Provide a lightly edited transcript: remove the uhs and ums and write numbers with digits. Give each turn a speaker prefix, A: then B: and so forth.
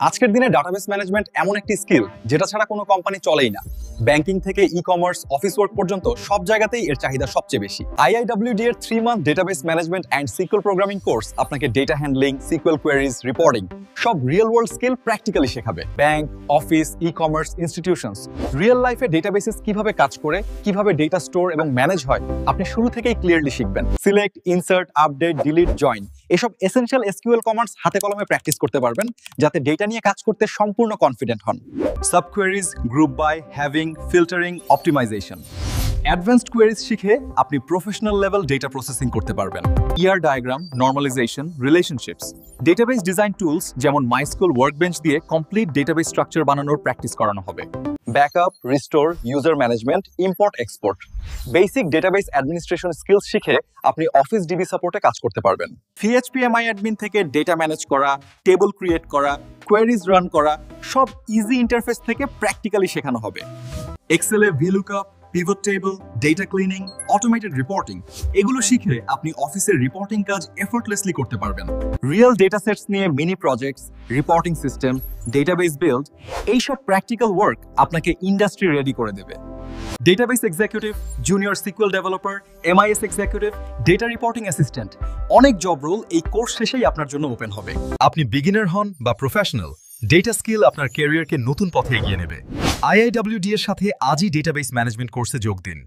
A: আজকের দিনে database management এমন একটি স্কিল যেটা ছাড়া কোনো কোম্পানি চলেই না। ব্যাংকিং থেকে ই-কমার্স, অফিস ওয়ার্ক পর্যন্ত সব জায়গাতেই এর চাহিদা সবচেয়ে বেশি। আইআইডব্লিউডি এর 3 month database management and secure programming course আপনাকে data handling, secure queries, reporting সব রিয়েল ওয়ার্ল্ড স্কিল প্র্যাকটিক্যালি শেখাবে। Bank, office, e-commerce, institutions real লাইফে ডেটাবেসেস কিভাবে কাজ করে, কিভাবে ডেটা স্টোর এবং ম্যানেজ হয় আপনি শুরু থেকেই ক্লিয়ারলি শিখবেন। Select, insert, update, delete, join এসব এসেনশিয়াল এসকিউএল কমান্ডস হাতে কলমে প্র্যাকটিস করতে পারবেন, যাতে ডেটা নিয়ে কাজ করতে সম্পূর্ণ কনফিডেন্ট হন। Subqueries, group by, having, filtering, optimisation advanced queries শিখে আপনি প্রফেশনাল লেভেল ডেটা প্রসেসিং করতে পারবেন। ER diagram, normalisation, relationships, database design tools যেমন মাইস্কুল ওয়ার্কবেঞ্চ দিয়ে কমপ্লিট ডেটাবেস স্ট্রাকচার বানানোর প্র্যাকটিস করানো হবে। Backup, restore, user management, import export basic database administration skills শিখে আপনি অফিস ডিবি সাপোর্টে কাজ করতে পারবেন। PHPMI অ্যাডমিন থেকে ডেটা ম্যানেজ করা, টেবল ক্রিয়েট করা, কোয়েরিজ রান করা সব ইজি ইন্টারফেস থেকে প্র্যাকটিক্যালি শেখানো হবে। এক্সেলে VLOOKUP, pivot table, data cleaning, automated reporting এগুলো শিখে আপনি অফিসের রিপোর্টিং কাজ এফোর্টলেসলি করতে পারবেন। রিয়েল ডেটা সেটস নিয়ে mini projects, reporting system, database build এইসব প্র্যাকটিক্যাল ওয়ার্ক আপনাকে ইন্ডাস্ট্রি রেডি করে দেবে। Database executive, junior SQL developer, MIS executive, data reporting assistant অনেক জব রোল এই কোর্স শেষেই আপনার জন্য ওপেন হবে।
B: আপনি বিগিনার হন বা প্রফেশনাল, ডেটা স্কিল আপনার ক্যারিয়ারকে নতুন পথে এগিয়ে নেবে। আইআইডব্লিউডি এর সাথে আজই ডেটাবেস ম্যানেজমেন্ট কোর্সে যোগ দিন।